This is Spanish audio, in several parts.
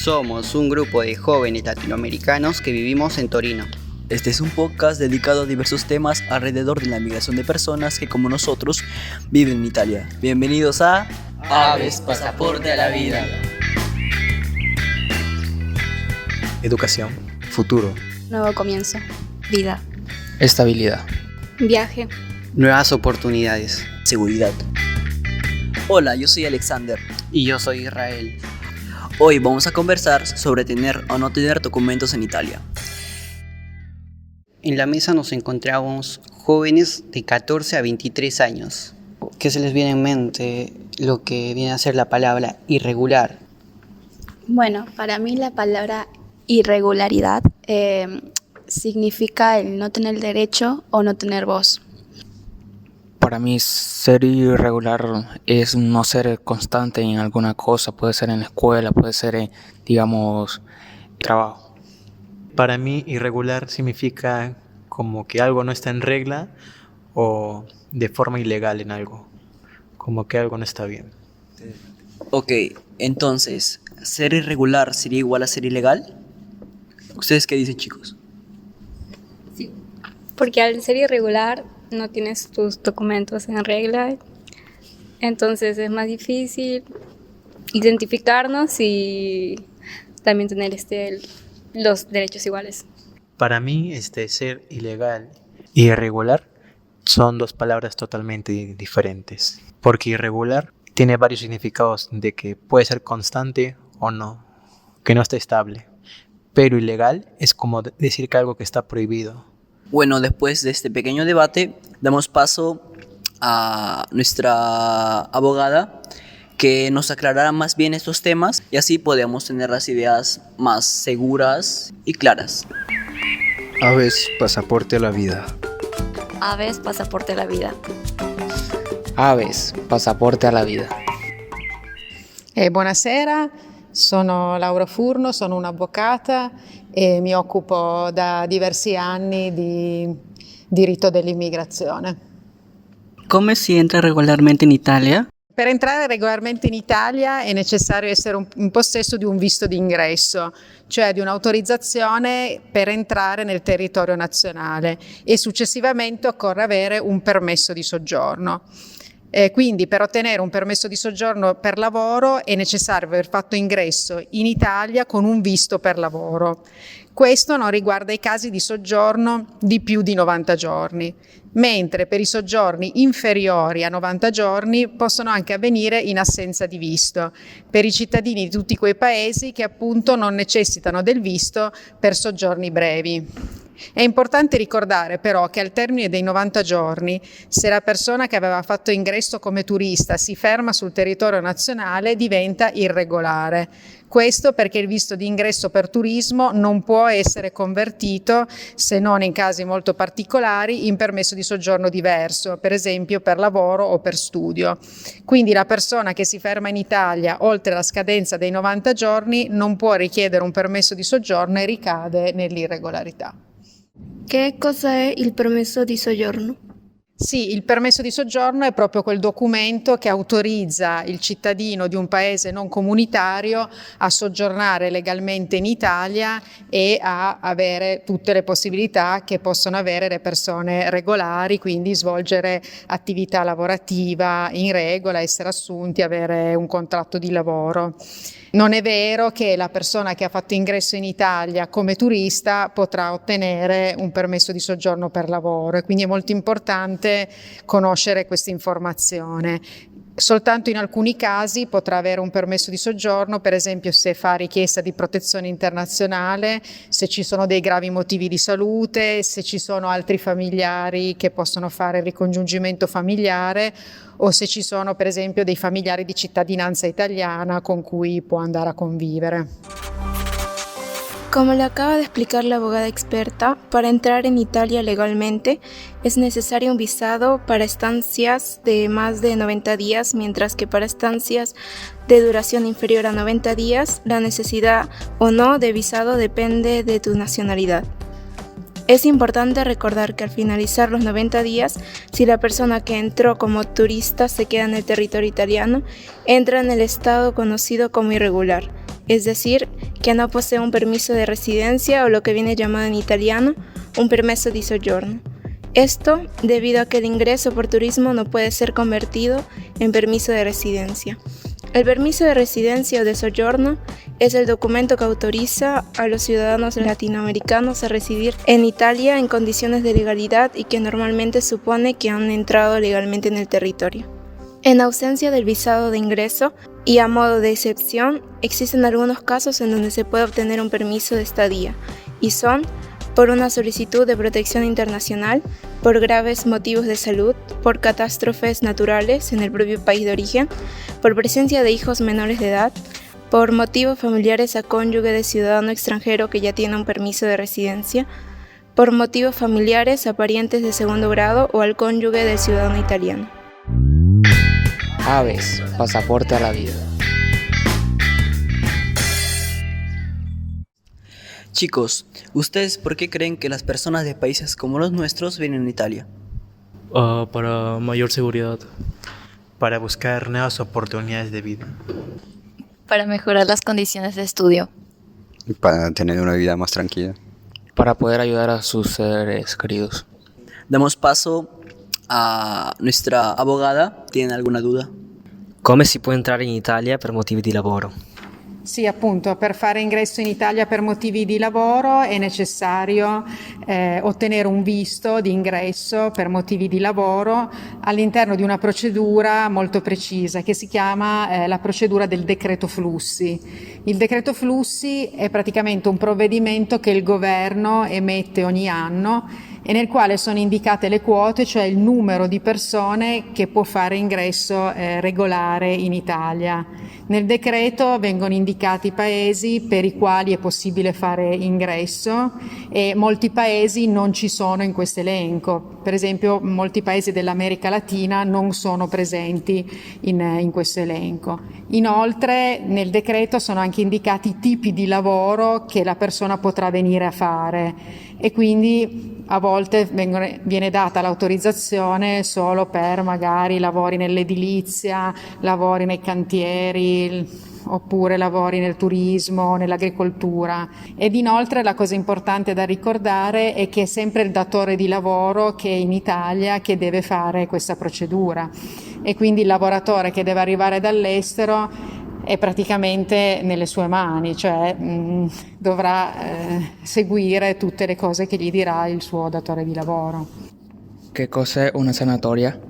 Somos un grupo de jóvenes latinoamericanos que vivimos en Torino. Este es un podcast dedicado a diversos temas alrededor de la migración de personas que, como nosotros, viven en Italia. Bienvenidos a Aves, pasaporte a la vida. Educación, futuro, Nuevo comienzo, vida, estabilidad, viaje, Nuevas oportunidades. seguridad. Hola, yo soy Alexander. Y yo soy Israel. Hoy vamos a conversar sobre tener o no tener documentos en Italia. En la mesa nos encontramos jóvenes de 14 a 23 años. ¿Qué se les viene en mente lo que viene a ser la palabra irregular? Bueno, para mí la palabra irregularidad significa el no tener derecho o no tener voz. Para mí ser irregular es no ser constante en alguna cosa, puede ser en la escuela, puede ser en, trabajo. Para mí irregular significa como que algo no está en regla o de forma ilegal en algo, como que algo no está bien. Ok, entonces, ¿ser irregular sería igual a ser ilegal? ¿Ustedes qué dicen, chicos? Porque al ser irregular no tienes tus documentos en regla, entonces es más difícil identificarnos y también tener los derechos iguales. Para mí ser ilegal y irregular son dos palabras totalmente diferentes, porque irregular tiene varios significados de que puede ser constante o no, que no está estable, pero ilegal es como decir que algo que está prohibido. Bueno, después de este pequeño debate, damos paso a nuestra abogada que nos aclarará más bien estos temas y así podemos tener las ideas más seguras y claras. Aves, pasaporte a la vida. Aves, pasaporte a la vida. Aves, pasaporte a la vida. Buonasera, sono Laura Furno, sono un'avvocata e mi occupo da diversi anni di diritto dell'immigrazione. ¿Cómo si entra regolarmente in Italia? Per entrare regolarmente in Italia è necessario essere in possesso di un visto d'ingresso, cioè di un'autorizzazione per entrare nel territorio nazionale e successivamente occorre avere un permesso di soggiorno. Quindi per ottenere un permesso di soggiorno per lavoro è necessario aver fatto ingresso in Italia con un visto per lavoro. Questo non riguarda i casi di soggiorno di più di 90 giorni, mentre per i soggiorni inferiori a 90 giorni possono anche avvenire in assenza di visto, per i cittadini di tutti quei paesi che appunto non necessitano del visto per soggiorni brevi. È importante ricordare però che al termine dei 90 giorni, se la persona che aveva fatto ingresso come turista si ferma sul territorio nazionale, diventa irregolare. Questo perché il visto di ingresso per turismo non può essere convertito, se non in casi molto particolari, in permesso di soggiorno diverso, per esempio per lavoro o per studio. Quindi la persona che si ferma in Italia oltre la scadenza dei 90 giorni non può richiedere un permesso di soggiorno e ricade nell'irregolarità. Che cosa è il permesso di soggiorno? Sì, il permesso di soggiorno è proprio quel documento che autorizza il cittadino di un paese non comunitario a soggiornare legalmente in Italia e a avere tutte le possibilità che possono avere le persone regolari, quindi svolgere attività lavorativa in regola, essere assunti, avere un contratto di lavoro. Non è vero che la persona che ha fatto ingresso in Italia come turista potrà ottenere un permesso di soggiorno per lavoro e quindi è molto importante conoscere questa informazione. Soltanto in alcuni casi potrà avere un permesso di soggiorno, per esempio se fa richiesta di protezione internazionale, se ci sono dei gravi motivi di salute, se ci sono altri familiari che possono fare il ricongiungimento familiare o se ci sono per esempio dei familiari di cittadinanza italiana con cui può andare a convivere. Como le acaba de explicar la abogada experta, para entrar en Italia legalmente es necesario un visado para estancias de más de 90 días, mientras que para estancias de duración inferior a 90 días, la necesidad o no de visado depende de tu nacionalidad. Es importante recordar que al finalizar los 90 días, si la persona que entró como turista se queda en el territorio italiano, entra en el estado conocido como irregular, es decir, que no posee un permiso de residencia o lo que viene llamado en italiano un permesso di soggiorno. Esto debido a que el ingreso por turismo no puede ser convertido en permiso de residencia. El permiso de residencia o de soggiorno es el documento que autoriza a los ciudadanos latinoamericanos a residir en Italia en condiciones de legalidad y que normalmente supone que han entrado legalmente en el territorio. En ausencia del visado de ingreso y a modo de excepción, existen algunos casos en donde se puede obtener un permiso de estadía y son por una solicitud de protección internacional, por graves motivos de salud, por catástrofes naturales en el propio país de origen, por presencia de hijos menores de edad, por motivos familiares a cónyuge de ciudadano extranjero que ya tiene un permiso de residencia, por motivos familiares a parientes de segundo grado o al cónyuge del ciudadano italiano. Aves, pasaporte a la vida. Chicos, ¿ustedes por qué creen que las personas de países como los nuestros vienen a Italia? Para mayor seguridad. Para buscar nuevas oportunidades de vida. Para mejorar las condiciones de estudio. Para tener una vida más tranquila. Para poder ayudar a sus seres queridos. Damos paso a nuestra abogada. ¿Tienen alguna duda? Come si può entrare in Italia per motivi di lavoro? Sì, appunto, per fare ingresso in Italia per motivi di lavoro è necessario ottenere un visto di ingresso per motivi di lavoro all'interno di una procedura molto precisa che si chiama la procedura del decreto flussi. Il decreto flussi è praticamente un provvedimento che il governo emette ogni anno e nel quale sono indicate le quote, cioè il numero di persone che può fare ingresso regolare in Italia. Nel decreto vengono indicati i paesi per i quali è possibile fare ingresso e molti paesi non ci sono in questo elenco. Per esempio, molti paesi dell'America Latina non sono presenti in questo elenco. Inoltre, nel decreto sono anche indicati i tipi di lavoro che la persona potrà venire a fare e quindi a volte viene data l'autorizzazione solo per magari lavori nell'edilizia, lavori nei cantieri oppure lavori nel turismo, nell'agricoltura. Ed inoltre la cosa importante da ricordare è che è sempre il datore di lavoro che è in Italia che deve fare questa procedura e quindi il lavoratore che deve arrivare dall'estero è praticamente nelle sue mani, cioè dovrà seguire tutte le cose che gli dirà il suo datore di lavoro. Che cos'è una sanatoria?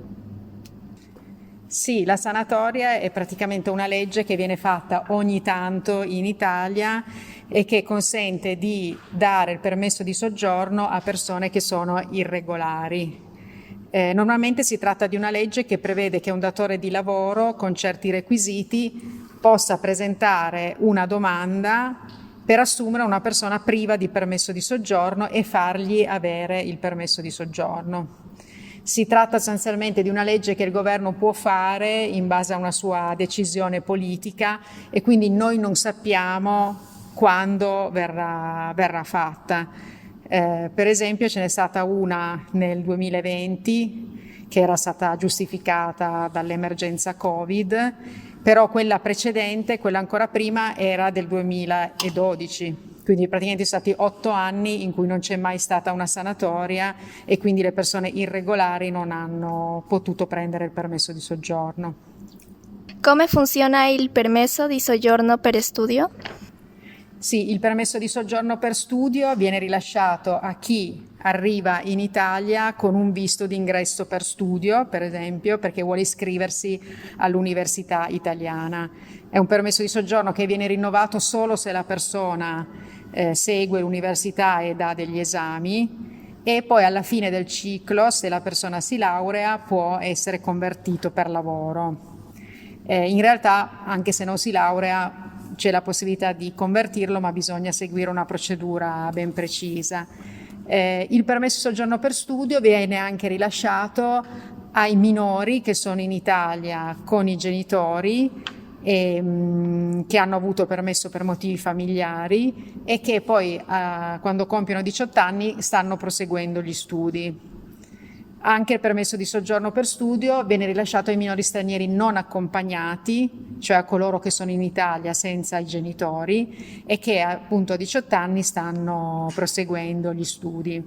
Sì, la sanatoria è praticamente una legge che viene fatta ogni tanto in Italia e che consente di dare il permesso di soggiorno a persone che sono irregolari. Normalmente si tratta di una legge che prevede che un datore di lavoro con certi requisiti possa presentare una domanda per assumere una persona priva di permesso di soggiorno e fargli avere il permesso di soggiorno. Si tratta sostanzialmente di una legge che il governo può fare in base a una sua decisione politica e quindi noi non sappiamo quando verrà fatta. Per esempio ce n'è stata una nel 2020 che era stata giustificata dall'emergenza Covid, però quella precedente, quella ancora prima, era del 2012. Quindi praticamente sono stati 8 anni in cui non c'è mai stata una sanatoria e quindi le persone irregolari non hanno potuto prendere il permesso di soggiorno. Come funziona il permesso di soggiorno per studio? Sì, il permesso di soggiorno per studio viene rilasciato a chi arriva in Italia con un visto di ingresso per studio, per esempio, perché vuole iscriversi all'università italiana. È un permesso di soggiorno che viene rinnovato solo se la persona segue l'università e dà degli esami e poi alla fine del ciclo, se la persona si laurea, può essere convertito per lavoro. In realtà, anche se non si laurea, c'è la possibilità di convertirlo, ma bisogna seguire una procedura ben precisa. Il permesso di soggiorno per studio viene anche rilasciato ai minori che sono in Italia con i genitori e che hanno avuto permesso per motivi familiari e che poi quando compiono 18 anni stanno proseguendo gli studi. Anche il permesso di soggiorno per studio viene rilasciato ai minori stranieri non accompagnati, cioè a coloro che sono in Italia senza i genitori e che appunto a 18 anni stanno proseguendo gli studi.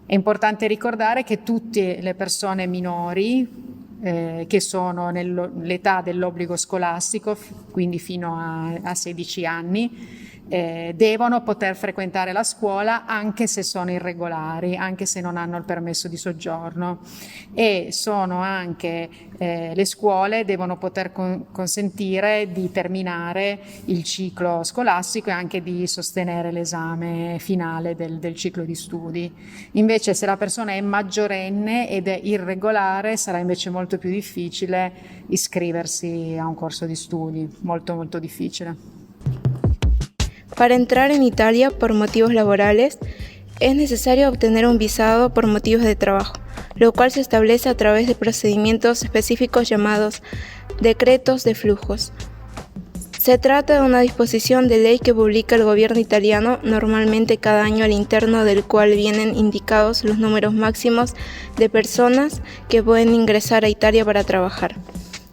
È importante ricordare che tutte le persone minori che sono nell'età dell'obbligo scolastico, quindi fino a 16 anni, devono poter frequentare la scuola anche se sono irregolari, anche se non hanno il permesso di soggiorno, e sono anche le scuole devono poter consentire di terminare il ciclo scolastico e anche di sostenere l'esame finale del ciclo di studi. Invece se la persona è maggiorenne ed è irregolare sarà invece molto più difficile iscriversi a un corso di studi, molto molto difficile. Para entrar en Italia por motivos laborales, es necesario obtener un visado por motivos de trabajo, lo cual se establece a través de procedimientos específicos llamados decretos de flujos. Se trata de una disposición de ley que publica el gobierno italiano normalmente cada año al interno del cual vienen indicados los números máximos de personas que pueden ingresar a Italia para trabajar.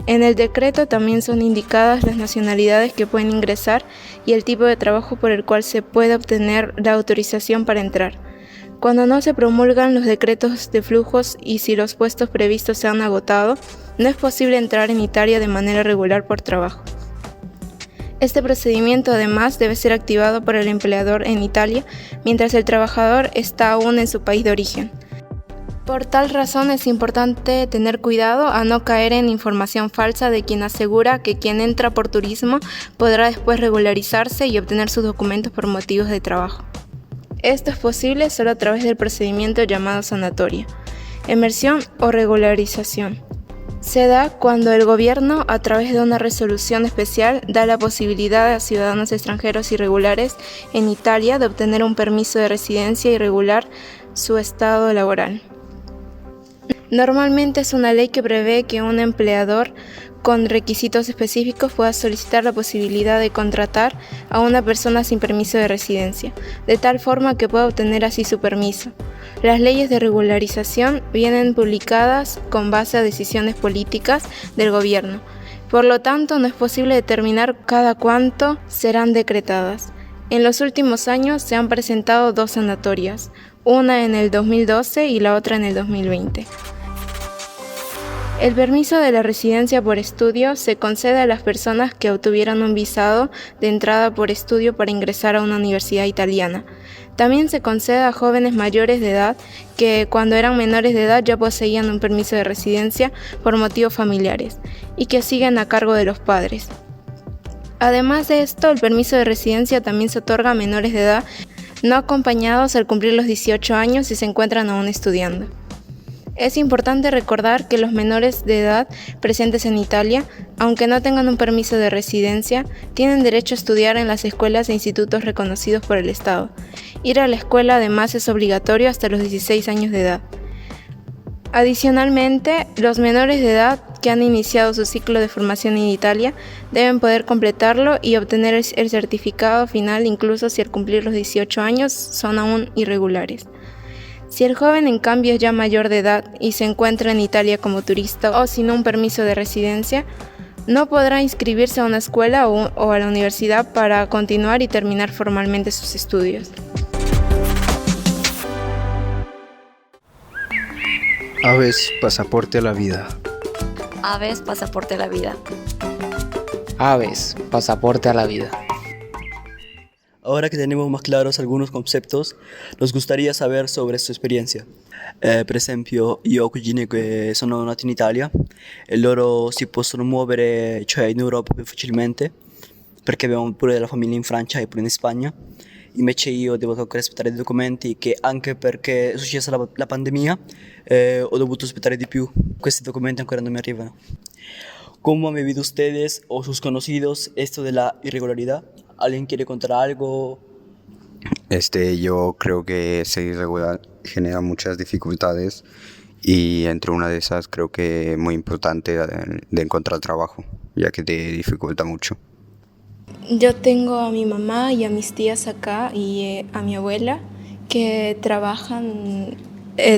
En el decreto también son indicadas las nacionalidades que pueden ingresar y el tipo de trabajo por el cual se puede obtener la autorización para entrar. Cuando no se promulgan los decretos de flujos y si los puestos previstos se han agotado, no es posible entrar en Italia de manera regular por trabajo. Este procedimiento además debe ser activado por el empleador en Italia mientras el trabajador está aún en su país de origen. Por tal razón es importante tener cuidado a no caer en información falsa de quien asegura que quien entra por turismo podrá después regularizarse y obtener sus documentos por motivos de trabajo. Esto es posible solo a través del procedimiento llamado sanatoria, emersión o regularización. Se da cuando el gobierno, a través de una resolución especial, da la posibilidad a ciudadanos extranjeros irregulares en Italia de obtener un permiso de residencia y regular su estado laboral. Normalmente es una ley que prevé que un empleador con requisitos específicos pueda solicitar la posibilidad de contratar a una persona sin permiso de residencia, de tal forma que pueda obtener así su permiso. Las leyes de regularización vienen publicadas con base a decisiones políticas del gobierno. Por lo tanto, no es posible determinar cada cuánto serán decretadas. En los últimos años se han presentado 2 sanatorias, una en el 2012 y la otra en el 2020. El permiso de la residencia por estudio se concede a las personas que obtuvieron un visado de entrada por estudio para ingresar a una universidad italiana. También se concede a jóvenes mayores de edad que cuando eran menores de edad ya poseían un permiso de residencia por motivos familiares y que siguen a cargo de los padres. Además de esto, el permiso de residencia también se otorga a menores de edad no acompañados al cumplir los 18 años si se encuentran aún estudiando. Es importante recordar que los menores de edad presentes en Italia, aunque no tengan un permiso de residencia, tienen derecho a estudiar en las escuelas e institutos reconocidos por el Estado. Ir a la escuela además es obligatorio hasta los 16 años de edad. Adicionalmente, los menores de edad que han iniciado su ciclo de formación en Italia deben poder completarlo y obtener el certificado final incluso si al cumplir los 18 años son aún irregulares. Si el joven en cambio es ya mayor de edad y se encuentra en Italia como turista o sin un permiso de residencia, no podrá inscribirse a una escuela o a la universidad para continuar y terminar formalmente sus estudios. Aves, pasaporte a la vida. Aves, pasaporte a la vida. Aves, pasaporte a la vida. Ahora que tenemos más claros algunos conceptos, nos gustaría saber sobre su esperienza. Per esempio, io ho cugini che sono nati in Italia e loro si possono muovere, cioè in Europa più facilmente, perché abbiamo pure la famiglia in Francia e pure in Spagna. Invece io devo ancora aspettare dei documenti che anche perché è successa la pandemia ho dovuto aspettare di più. Questi documenti ancora non mi arrivano. ¿Cómo han vivido ustedes o sus conocidos esto de la irregularidad? ¿Alguien quiere contar algo? Yo creo que ser irregular genera muchas dificultades y entre una de esas creo que es muy importante de encontrar trabajo, ya que te dificulta mucho. Yo tengo a mi mamá y a mis tías acá y a mi abuela que trabajan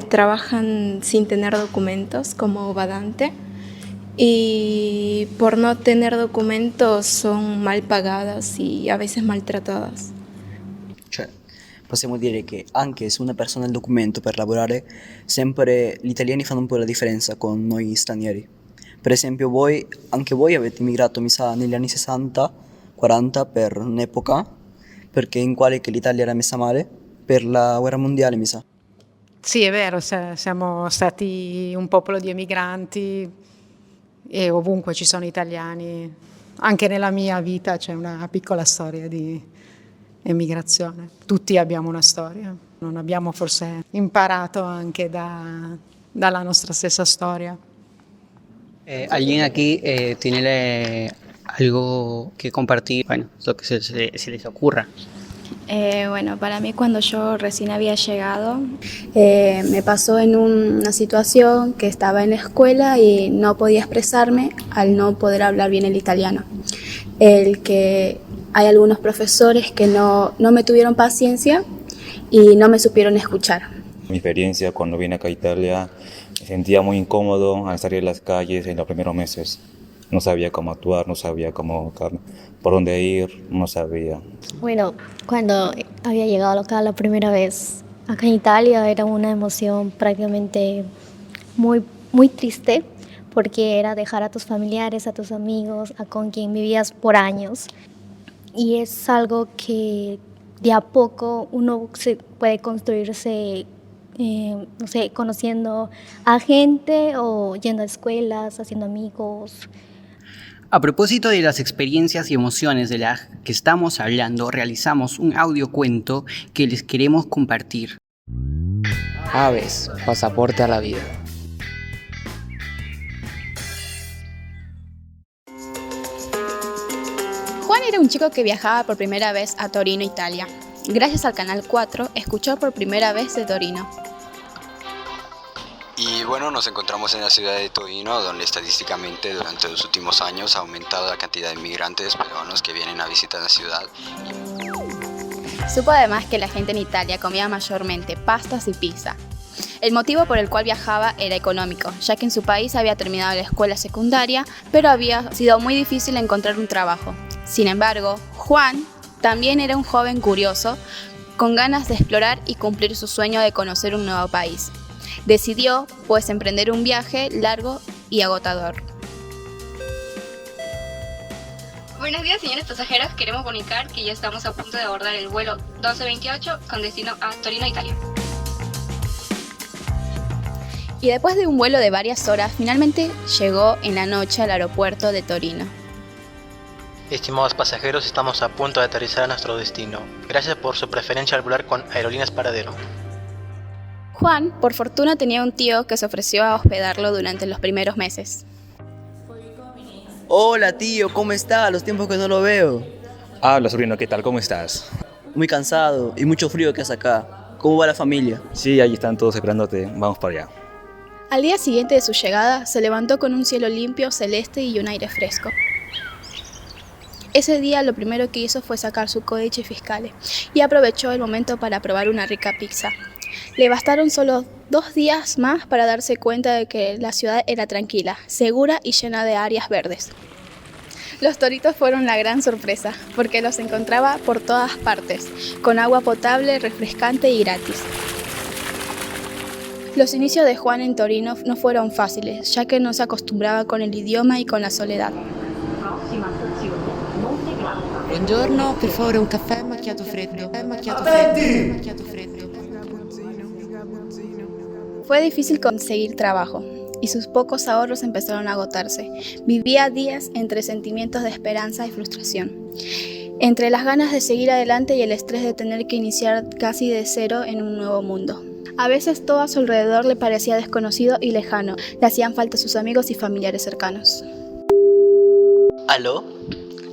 trabajan sin tener documentos como badante y por no tener documentos son mal pagadas y a veces maltratadas. Cioè, possiamo dire che anche se una persona ha il documento per lavorare, sempre gli italiani fanno un po' la differenza con noi stranieri. Per esempio anche voi avete immigrato, mi sa, negli anni 60-40 per un'epoca, perché in quale che l'Italia era messa male, per la guerra mondiale, mi sa. Sì, è vero, siamo stati un popolo di emigranti e ovunque ci sono italiani. Anche nella mia vita c'è una piccola storia di emigrazione. Tutti abbiamo una storia. Non abbiamo forse imparato anche dalla nostra stessa storia. ¿Alguien aquí tiene algo que compartir? Bueno, lo que se les ocurra. Bueno, para mí cuando yo recién había llegado, me pasó en una situación que estaba en la escuela y no podía expresarme al no poder hablar bien el italiano. El que hay algunos profesores que no me tuvieron paciencia y no me supieron escuchar. Mi experiencia cuando vine acá a Italia, me sentía muy incómodo al salir a las calles en los primeros meses. No sabía cómo actuar, no sabía por dónde ir, no sabía. Bueno, cuando había llegado acá la primera vez, acá en Italia, era una emoción prácticamente muy, muy triste, porque era dejar a tus familiares, a tus amigos, con quien vivías por años. Y es algo que de a poco uno se puede construirse, no sé, conociendo a gente o yendo a escuelas, haciendo amigos. A propósito de las experiencias y emociones de las que estamos hablando, realizamos un audiocuento que les queremos compartir. Aves, pasaporte a la vida. Juan era un chico que viajaba por primera vez a Torino, Italia. Gracias al Canal 4, escuchó por primera vez de Torino. Y bueno, nos encontramos en la ciudad de Torino, donde estadísticamente durante los últimos años ha aumentado la cantidad de inmigrantes peruanos que vienen a visitar la ciudad. Supo además que la gente en Italia comía mayormente pastas y pizza. El motivo por el cual viajaba era económico, ya que en su país había terminado la escuela secundaria, pero había sido muy difícil encontrar un trabajo. Sin embargo, Juan también era un joven curioso, con ganas de explorar y cumplir su sueño de conocer un nuevo país. Decidió, pues, emprender un viaje largo y agotador. Buenos días, señores pasajeros. Queremos comunicar que ya estamos a punto de abordar el vuelo 1228 con destino a Torino, Italia. Y después de un vuelo de varias horas, finalmente llegó en la noche al aeropuerto de Torino. Estimados pasajeros, estamos a punto de aterrizar a nuestro destino. Gracias por su preferencia al volar con Aerolíneas Paradero. Juan, por fortuna, tenía un tío que se ofreció a hospedarlo durante los primeros meses. Hola tío, ¿cómo está? Los tiempos que no lo veo. Hola sobrino, ¿qué tal? ¿Cómo estás? Muy cansado y mucho frío que hace acá. ¿Cómo va la familia? Sí, ahí están todos esperándote. Vamos para allá. Al día siguiente de su llegada, se levantó con un cielo limpio, celeste y un aire fresco. Ese día lo primero que hizo fue sacar su codice fiscale y aprovechó el momento para probar una rica pizza. Le bastaron solo 2 días más para darse cuenta de que la ciudad era tranquila, segura y llena de áreas verdes. Los toritos fueron la gran sorpresa, porque los encontraba por todas partes, con agua potable, refrescante y gratis. Los inicios de Juan en Torino no fueron fáciles, ya que no se acostumbraba con el idioma y con la soledad. Buongiorno, per favore un caffè macchiato freddo. Fue difícil conseguir trabajo y sus pocos ahorros empezaron a agotarse. Vivía días entre sentimientos de esperanza y frustración, entre las ganas de seguir adelante y el estrés de tener que iniciar casi de cero en un nuevo mundo. A veces todo a su alrededor le parecía desconocido y lejano, le hacían falta sus amigos y familiares cercanos. ¿Aló?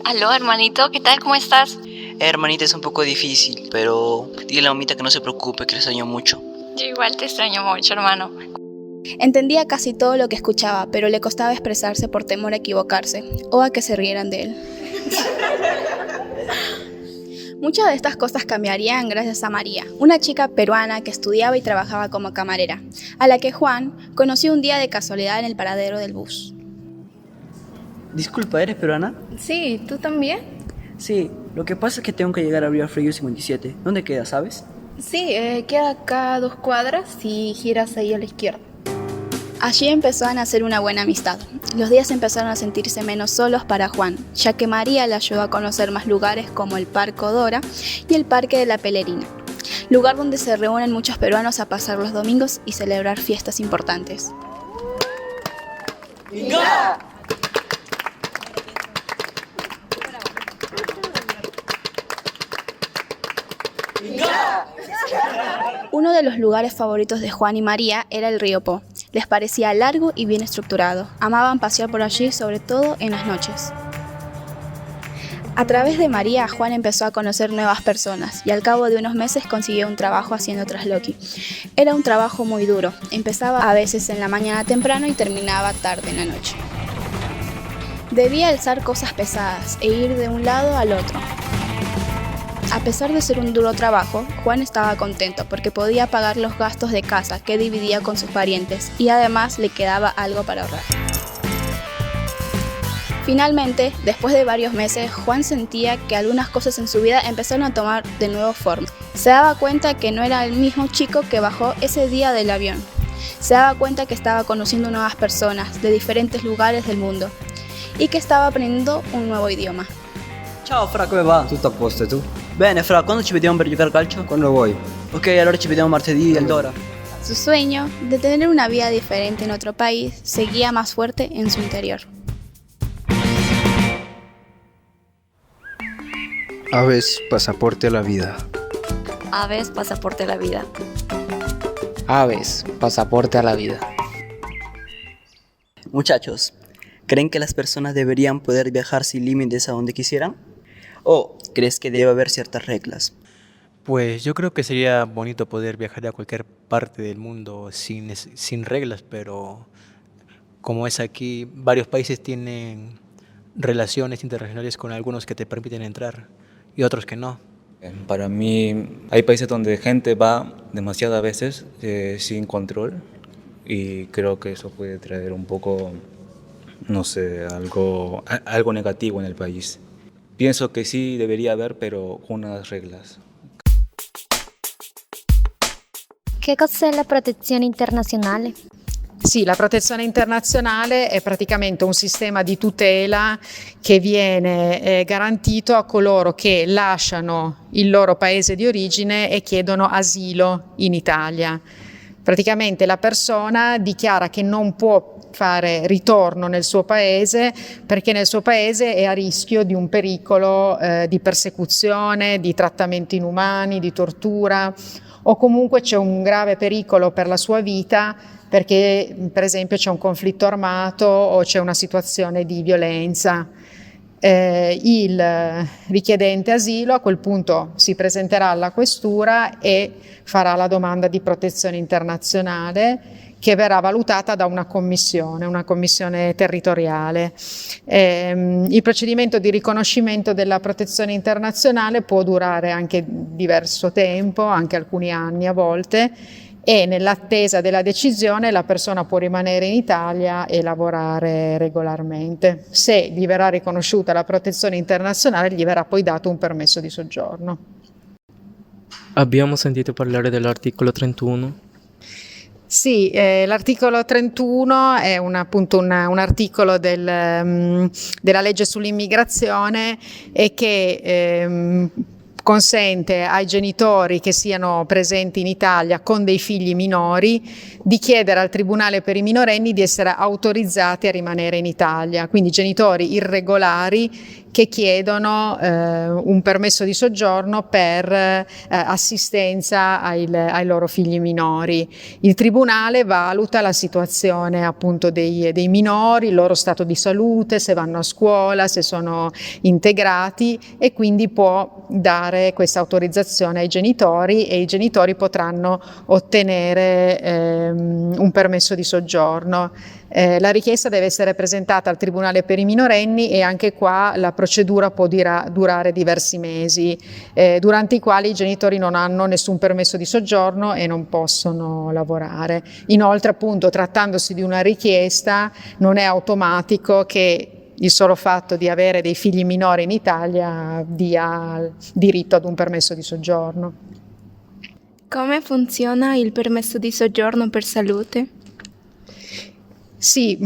Aló, hermanito, ¿qué tal? ¿Cómo estás? Hermanita, es un poco difícil, pero dile a la mamita que no se preocupe, que le extraño mucho. Yo igual te extraño mucho, hermano. Entendía casi todo lo que escuchaba, pero le costaba expresarse por temor a equivocarse o a que se rieran de él. Muchas de estas cosas cambiarían gracias a María, una chica peruana que estudiaba y trabajaba como camarera, a la que Juan conoció un día de casualidad en el paradero del bus. Disculpa, ¿eres peruana? Sí, ¿tú también? Sí, lo que pasa es que tengo que llegar a Río Frío 57. ¿Dónde queda, sabes? Sí, queda acá a 2 cuadras y giras ahí a la izquierda. Allí empezó a nacer una buena amistad. Los días empezaron a sentirse menos solos para Juan, ya que María le ayudó a conocer más lugares como el Parque Odora y el Parque de la Pelerina, lugar donde se reúnen muchos peruanos a pasar los domingos y celebrar fiestas importantes. ¡Inga! Uno de los lugares favoritos de Juan y María era el río Po. Les parecía largo y bien estructurado. Amaban pasear por allí, sobre todo en las noches. A través de María, Juan empezó a conocer nuevas personas y al cabo de unos meses consiguió un trabajo haciendo trasloqui. Era un trabajo muy duro. Empezaba a veces en la mañana temprano y terminaba tarde en la noche. Debía alzar cosas pesadas e ir de un lado al otro. A pesar de ser un duro trabajo, Juan estaba contento porque podía pagar los gastos de casa que dividía con sus parientes y además le quedaba algo para ahorrar. Finalmente, después de varios meses, Juan sentía que algunas cosas en su vida empezaron a tomar de nuevo forma. Se daba cuenta que no era el mismo chico que bajó ese día del avión. Se daba cuenta que estaba conociendo nuevas personas de diferentes lugares del mundo y que estava aprendiendo un nuovo idioma. Ciao Fra, come va? Tutto a posto, e tu? Bene Fra, quando ci vediamo per giocare a calcio? Quando vuoi. Ok, allora ci vediamo martedì all'ora. Su sueño de tener una vida diferente en otro país seguía más fuerte en su interior. Aves, pasaporte a la vida. Aves, pasaporte a la vida. Aves, pasaporte a la vida. Muchachos, ¿creen que las personas deberían poder viajar sin límites a donde quisieran? ¿O crees que debe haber ciertas reglas? Pues yo creo que sería bonito poder viajar a cualquier parte del mundo sin reglas, pero como es aquí, varios países tienen relaciones internacionales con algunos que te permiten entrar y otros que no. Para mí hay países donde gente va demasiadas veces sin control y creo que eso puede traer un poco, no sé, algo negativo en el país. Pienso que sí debería haber, pero con unas reglas. Che cos'è la protezione internazionale? Sì, la protezione internazionale è praticamente un sistema di tutela che viene garantito a coloro che lasciano il loro paese di origine e chiedono asilo in Italia. Praticamente la persona dichiara che non può fare ritorno nel suo paese perché nel suo paese è a rischio di un pericolo di persecuzione, di trattamenti inumani, di tortura o comunque c'è un grave pericolo per la sua vita perché per esempio c'è un conflitto armato o c'è una situazione di violenza. Il richiedente asilo a quel punto si presenterà alla questura e farà la domanda di protezione internazionale che verrà valutata da una commissione territoriale. Il procedimento di riconoscimento della protezione internazionale può durare anche diverso tempo, anche alcuni anni a volte, e nell'attesa della decisione la persona può rimanere in Italia e lavorare regolarmente. Se gli verrà riconosciuta la protezione internazionale, gli verrà poi dato un permesso di soggiorno. Abbiamo sentito parlare dell'articolo 31. Sì, l'articolo 31 è appunto un articolo della legge sull'immigrazione e che consente ai genitori che siano presenti in Italia con dei figli minori di chiedere al Tribunale per i minorenni di essere autorizzati a rimanere in Italia, quindi genitori irregolari che chiedono un permesso di soggiorno per assistenza ai loro figli minori. Il Tribunale valuta la situazione appunto dei minori, il loro stato di salute, se vanno a scuola, se sono integrati e quindi può dare questa autorizzazione ai genitori e i genitori potranno ottenere un permesso di soggiorno. La richiesta deve essere presentata al Tribunale per i minorenni e anche qua la procedura può durare diversi mesi, durante i quali i genitori non hanno nessun permesso di soggiorno e non possono lavorare. Inoltre, appunto, trattandosi di una richiesta, non è automatico che il solo fatto di avere dei figli minori in Italia dia diritto ad un permesso di soggiorno. Come funziona il permesso di soggiorno per salute? Sì,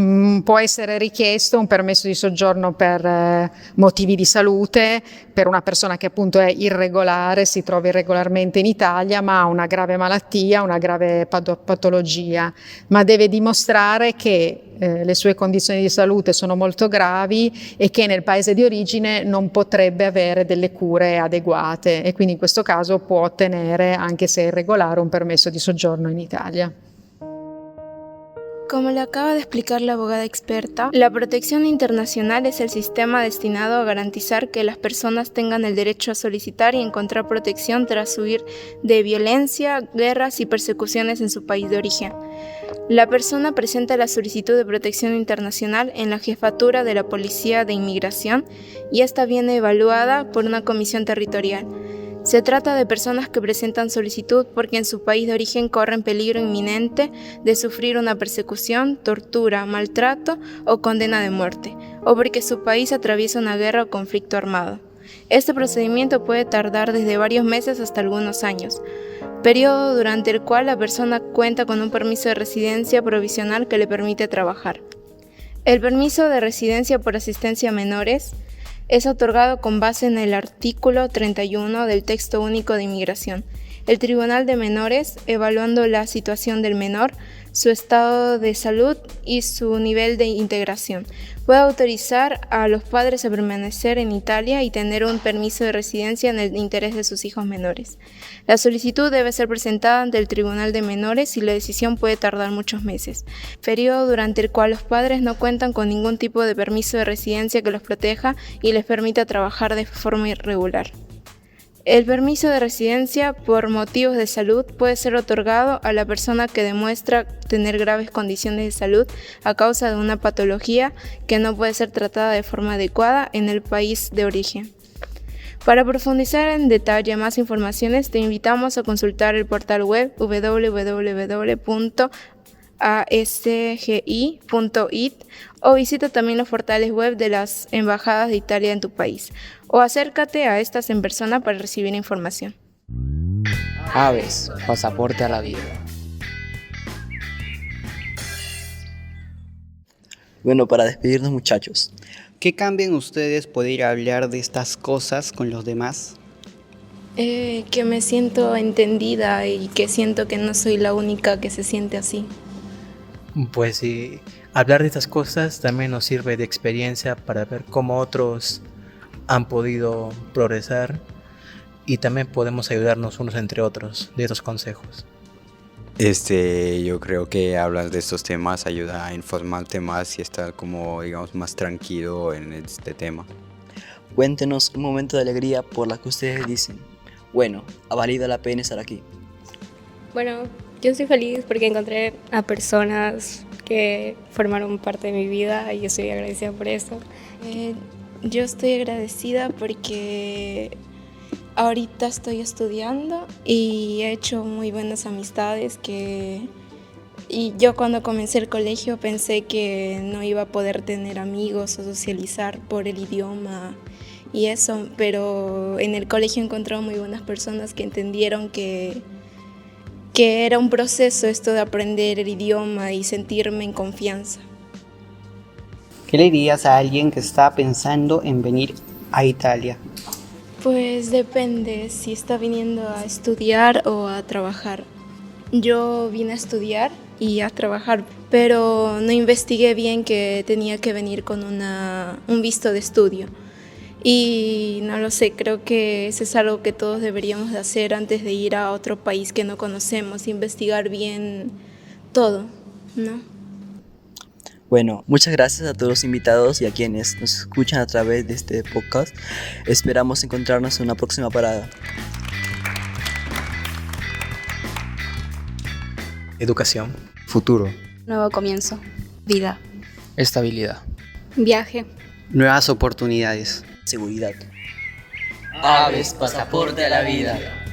può essere richiesto un permesso di soggiorno per motivi di salute, per una persona che appunto è irregolare, si trova irregolarmente in Italia, ma ha una grave malattia, una grave patologia, ma deve dimostrare che le sue condizioni di salute sono molto gravi e che nel paese di origine non potrebbe avere delle cure adeguate e quindi in questo caso può ottenere, anche se è irregolare, un permesso di soggiorno in Italia. Como le acaba de explicar la abogada experta, la protección internacional es el sistema destinado a garantizar que las personas tengan el derecho a solicitar y encontrar protección tras huir de violencia, guerras y persecuciones en su país de origen. La persona presenta la solicitud de protección internacional en la jefatura de la Policía de Inmigración y esta viene evaluada por una comisión territorial. Se trata de personas que presentan solicitud porque en su país de origen corren peligro inminente de sufrir una persecución, tortura, maltrato o condena de muerte, o porque su país atraviesa una guerra o conflicto armado. Este procedimiento puede tardar desde varios meses hasta algunos años, periodo durante el cual la persona cuenta con un permiso de residencia provisional que le permite trabajar. El permiso de residencia por asistencia a menores es otorgado con base en el artículo 31 del Texto Único de Inmigración. El Tribunal de Menores, evaluando la situación del menor, su estado de salud y su nivel de integración, puede autorizar a los padres a permanecer en Italia y tener un permiso de residencia en el interés de sus hijos menores. La solicitud debe ser presentada ante el Tribunal de Menores y la decisión puede tardar muchos meses, periodo durante el cual los padres no cuentan con ningún tipo de permiso de residencia que los proteja y les permita trabajar de forma irregular. El permiso de residencia por motivos de salud puede ser otorgado a la persona que demuestra tener graves condiciones de salud a causa de una patología que no puede ser tratada de forma adecuada en el país de origen. Para profundizar en detalle más informaciones, te invitamos a consultar el portal web www.asgi.it o visita también los portales web de las embajadas de Italia en tu país o acércate a estas en persona para recibir información. Aves, pasaporte a la vida. Bueno, para despedirnos, muchachos. ¿Qué cambian ustedes poder hablar de estas cosas con los demás? Que me siento entendida y que siento que no soy la única que se siente así. Pues sí, hablar de estas cosas también nos sirve de experiencia para ver cómo otros han podido progresar y también podemos ayudarnos unos entre otros de estos consejos. Yo creo que hablar de estos temas ayuda a informarte más y estar como, digamos, más tranquilo en este tema. Cuéntenos un momento de alegría por la que ustedes dicen, bueno, ha valido la pena estar aquí. Bueno, yo estoy feliz porque encontré a personas que formaron parte de mi vida y estoy agradecida por eso. Yo estoy agradecida porque ahorita estoy estudiando y he hecho muy buenas amistades y yo cuando comencé el colegio pensé que no iba a poder tener amigos o socializar por el idioma y eso, pero en el colegio he encontrado muy buenas personas que entendieron que era un proceso esto de aprender el idioma y sentirme en confianza. ¿Qué le dirías a alguien que está pensando en venir a Italia? Pues depende si está viniendo a estudiar o a trabajar. Yo vine a estudiar y a trabajar, pero no investigué bien que tenía que venir con un visto de estudio. Y no lo sé, creo que eso es algo que todos deberíamos de hacer antes de ir a otro país que no conocemos, investigar bien todo, ¿no? Bueno, muchas gracias a todos los invitados y a quienes nos escuchan a través de este podcast. Esperamos encontrarnos en una próxima parada. Educación. Futuro. Nuevo comienzo. Vida. Estabilidad. Viaje. Nuevas oportunidades. Seguridad. Aves, pasaporte a la vida.